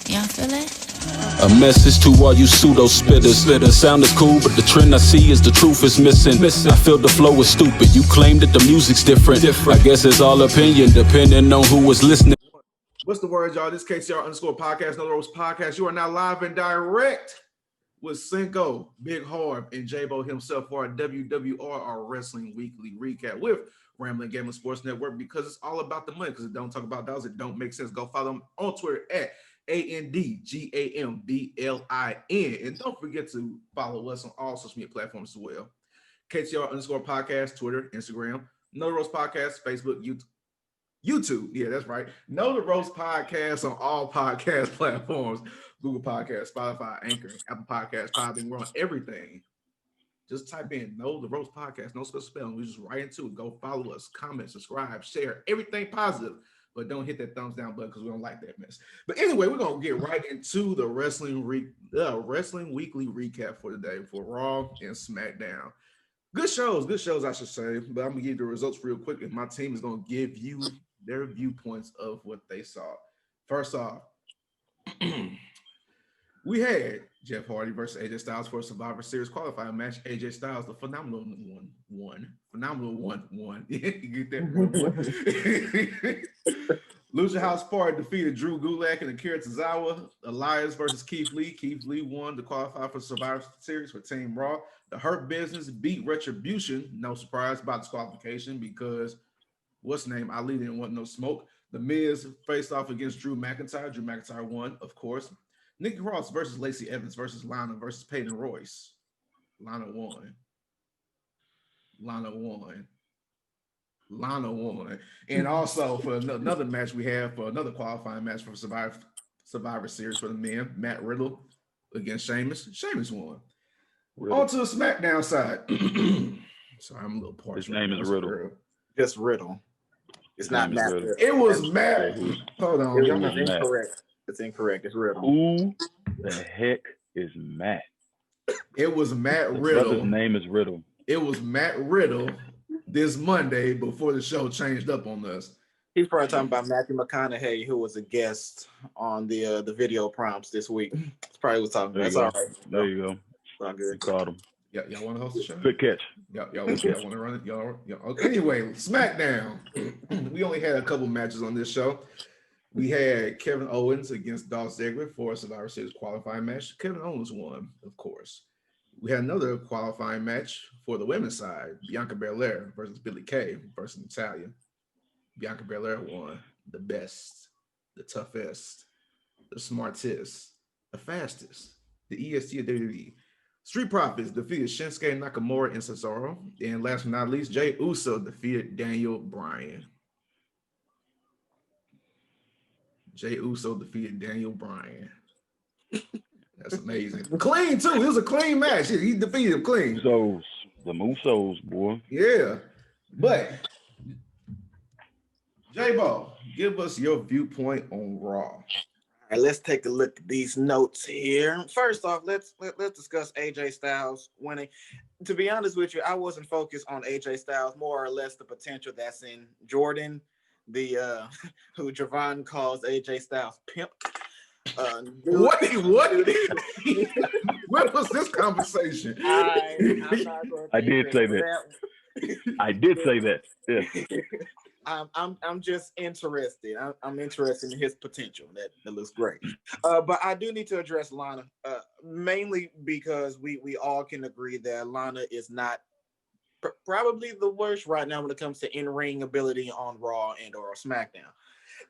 Y'all feel it? A message to all you pseudo spitters. The sound is cool, but the trend I see is the truth is missing. I feel the flow is stupid. You claim that the music's different. I guess it's all opinion, depending on who was listening. What's the word, y'all? This KCR_podcast, Another Rose Podcast. You are now live and direct with Cinco, Big Harb, and J-Bo himself for our WWR, our Wrestling Weekly Recap with Ramblin, Gamblin Sports Network, because it's all about the money. Because it don't talk about dollars, it don't make sense. Go follow them on Twitter at ANDGAMBLIN. And don't forget to follow us on all social media platforms as well. KTR_podcast, Twitter, Instagram, Know the Rose Podcast, Facebook, YouTube. Yeah, that's right. Know the Rose Podcast on all podcast platforms. Google Podcasts, Spotify, Anchor, Apple Podcasts, Podbean. We're on everything. Just type in Know the Rose Podcast, no special spelling. We just right into it. Go follow us, comment, subscribe, share, everything positive. But don't hit that thumbs down button because we don't like that mess. But anyway, we're gonna get right into the Wrestling Weekly Recap for today for Raw and Smackdown. Good shows, I should say. But I'm gonna give you the results real quick, and my team is gonna give you their viewpoints of what they saw. First off, we had Jeff Hardy versus AJ Styles for a Survivor Series qualifying match. AJ Styles, the phenomenal one. You get that? Lucha House Party defeated Drew Gulak and Akira Tozawa. Elias versus Keith Lee. Keith Lee won to qualify for Survivor Series for Team Raw. The Hurt Business beat Retribution. No surprise about disqualification because what's the name? Ali didn't want no smoke. The Miz faced off against Drew McIntyre. Drew McIntyre won, of course. Nikki Cross versus Lacey Evans versus Lana versus Peyton Royce. Lana won. And also for another match we have for another qualifying match for Survivor Series for the men, Matt Riddle against Sheamus. Sheamus won. On to the Smackdown side. Sorry, I'm a little partial. His name is Riddle. Just Riddle. It's not Matt Riddle. It was Matt. Hold on. It's incorrect. It's incorrect. It's Riddle. Who the heck is Matt? It was Matt Riddle. His name is Riddle. It was Matt Riddle this Monday before the show changed up on us. He's probably talking about Matthew McConaughey, who was a guest on the video prompts this week. That's probably what talking about. That's all right. There you go. It's all good. You caught him. Yeah, y'all want to host the show? Good catch. Y'all want to run it? Y'all. Okay. Anyway, SmackDown. We only had a couple matches on this show. We had Kevin Owens against Dolph Ziggler for a Survivor Series qualifying match. Kevin Owens won, of course. We had another qualifying match for the women's side. Bianca Belair versus Billie Kay versus Natalya. Bianca Belair won. The best, the toughest, the smartest, the fastest, the EST of WWE. Street Profits defeated Shinsuke Nakamura and Cesaro. And last but not least, Jey Uso defeated Daniel Bryan. Jey Uso defeated Daniel Bryan. That's amazing. Clean, too. It was a clean match. He defeated him clean. So, the Musos, boy. Yeah. But, J-Bo, give us your viewpoint on Raw. All right, let's take a look at these notes here. First off, let's discuss AJ Styles winning. To be honest with you, I wasn't focused on AJ Styles, more or less the potential that's in Jordan, the who Javon calls AJ Styles pimp. What was this conversation? I did say that. I did say that. Yeah. I'm just interested. I'm interested in his potential. That looks great. But I do need to address Lana, mainly because we all can agree that Lana is not probably the worst right now when it comes to in-ring ability on Raw and or SmackDown.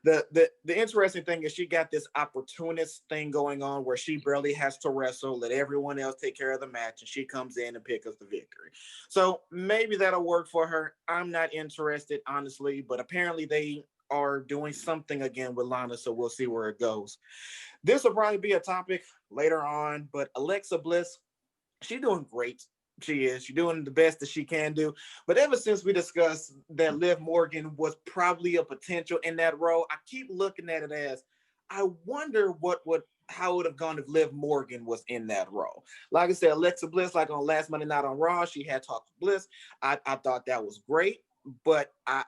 The interesting thing is she got this opportunist thing going on where she barely has to wrestle, let everyone else take care of the match, and she comes in and picks up the victory. So maybe that'll work for her. I'm not interested, honestly, but apparently they are doing something again with Lana, so we'll see where it goes. This will probably be a topic later on, but Alexa Bliss, she's doing great. She's doing the best that she can do. But ever since we discussed that Liv Morgan was probably a potential in that role, I keep looking at it as, I wonder how it would have gone if Liv Morgan was in that role. Like I said, Alexa Bliss, like on last Monday Night on Raw, she had Talk with Bliss. I thought that was great, but I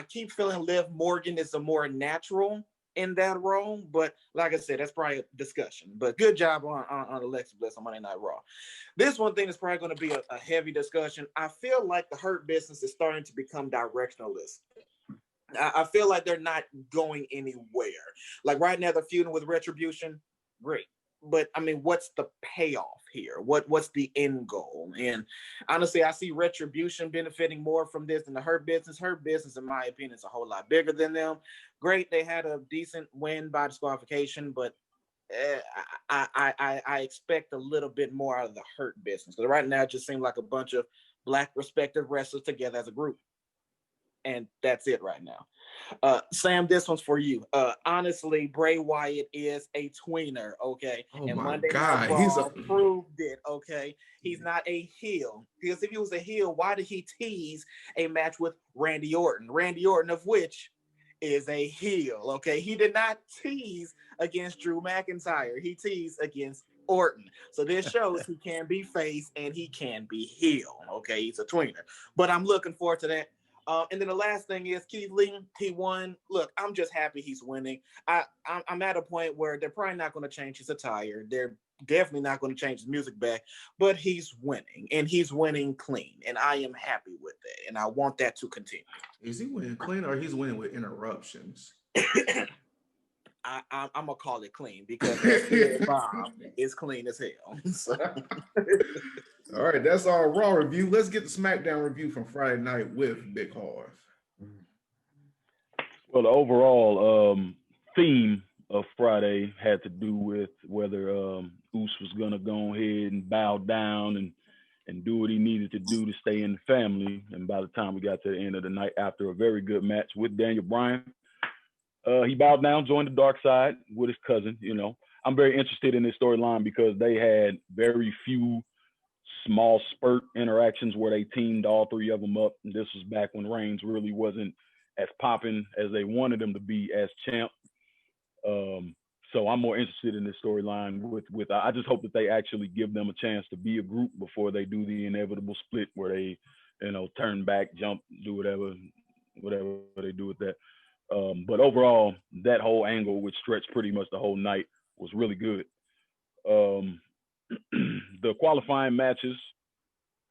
keep feeling Liv Morgan is a more natural in that role. But like I said, that's probably a discussion. But good job on Alexa Bliss on Monday Night Raw. This one thing is probably going to be a heavy discussion. I feel like the Hurt Business is starting to become directionalist. I feel like they're not going anywhere. Like right now, they're feuding with Retribution. Great. But I mean, what's the payoff here? What's the end goal? And honestly, I see Retribution benefiting more from this than the Hurt Business. Hurt Business, in my opinion, is a whole lot bigger than them. Great, they had a decent win by disqualification, but I expect a little bit more out of the Hurt Business. Because right now, it just seems like a bunch of Black respective wrestlers together as a group. And that's it right now. Sam, this one's for you. Honestly, Bray Wyatt is a tweener, okay? Oh and my Monday God, Night he's Raw proved it, okay? He's not a heel. Because if he was a heel, why did he tease a match with Randy Orton? Randy Orton, of which is a heel, okay? He did not tease against Drew McIntyre. He teased against Orton. So this shows he can be face and he can be heel, okay? He's a tweener. But I'm looking forward to that. And then the last thing is Keith Lee, he won. Look, I'm just happy he's winning. I'm at a point where they're probably not going to change his attire. They're definitely not going to change his music back, but he's winning, and he's winning clean, and I am happy with that, and I want that to continue. Is he winning clean or he's winning with interruptions? I'm gonna call it clean because that bomb is clean as hell. So. All right, that's our Raw review. Let's get the SmackDown review from Friday night with Big Harv. Well, the overall theme of Friday had to do with whether Oos was gonna go ahead and bow down and do what he needed to do to stay in the family. And by the time we got to the end of the night, after a very good match with Daniel Bryan, he bowed down, joined the dark side with his cousin. You know, I'm very interested in this storyline because they had very few small spurt interactions where they teamed all three of them up. And this was back when Reigns really wasn't as popping as they wanted him to be as champ. So I'm more interested in this storyline with I just hope that they actually give them a chance to be a group before they do the inevitable split where they, you know, turn back, jump, do whatever they do with that. But overall, that whole angle, which stretched pretty much the whole night, was really good. The qualifying matches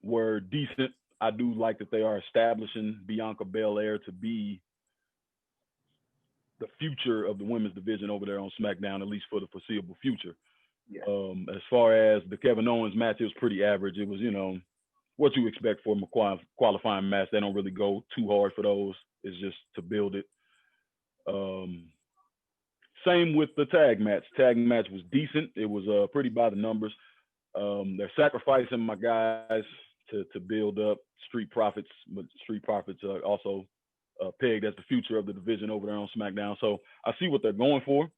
were decent. I do like that they are establishing Bianca Belair to be the future of the women's division over there on SmackDown, at least for the foreseeable future. Yeah. As far as the Kevin Owens match, it was pretty average. It was, you know, what you expect from a qualifying match. They don't really go too hard for those. It's just to build it. Same with the tag match. Tag match was decent. It was pretty by the numbers. They're sacrificing my guys to build up Street Profits, but Street Profits are also pegged as the future of the division over there on SmackDown. So I see what they're going for,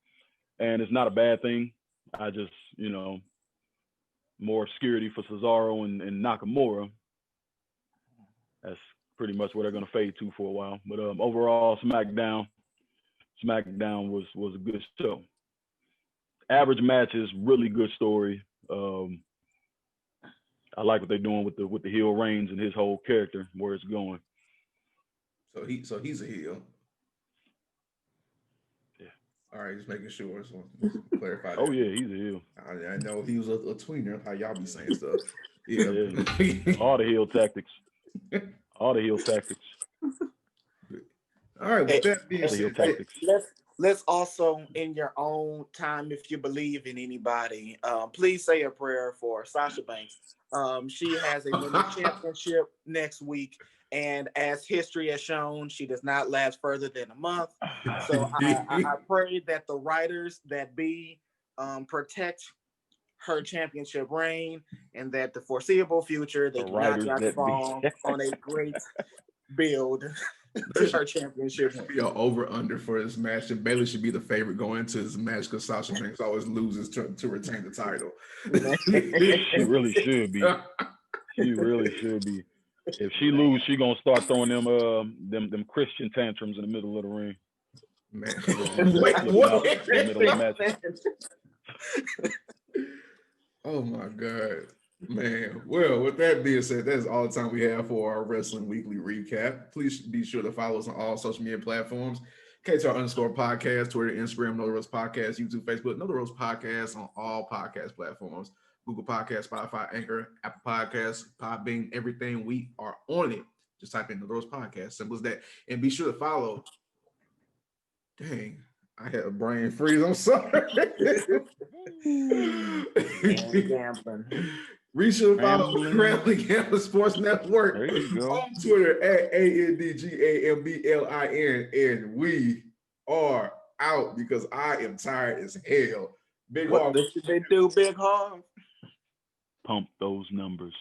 and it's not a bad thing. I just, you know, more obscurity for Cesaro and Nakamura. That's pretty much where they're going to fade to for a while. But overall, SmackDown was a good show. Average matches, really good story. I like what they're doing with the heel Reigns and his whole character, where it's going. So he's a heel. Yeah. All right, just making sure. So clarify that. Oh yeah, he's a heel. I know he was a tweener. How y'all be saying stuff? Yeah. Yeah. All the heel tactics. All the heel tactics. All right. With that being said, let's also, in your own time, if you believe in anybody, please say a prayer for Sasha Banks. She has a women's championship next week, and as history has shown, she does not last further than a month. So I pray that the writers that be protect her championship reign, and that the foreseeable future they do not drop the ball on a great build to her championship. Be an over under for this match. And Bayley should be the favorite going into this match because Sasha Banks always loses to retain the title. She really should be. She really should be. If she lose, she gonna start throwing them Christian tantrums in the middle of the ring. Man, Wait, what? In the middle of the match. Oh my God, man. Well, with that being said, that's all the time we have for our Wrestling Weekly Recap. Please be sure to follow us on all social media platforms. KTR_podcast, Twitter, Instagram, Know the Ropes Podcast, YouTube, Facebook, Know the Ropes Podcast on all podcast platforms. Google Podcast, Spotify, Anchor, Apple Podcasts, Podbean, everything. We are on it. Just type in Know the Ropes Podcast. Simple as that. And be sure to follow. Dang, I had a brain freeze. I'm sorry. Gamblin. Be sure to follow Ramblin. Ramblin Gamblin Sports Network There you go. on Twitter at ANDGAMBLIN. And we are out because I am tired as hell. Big What Hog. should they do, Big Hog? Pump those numbers.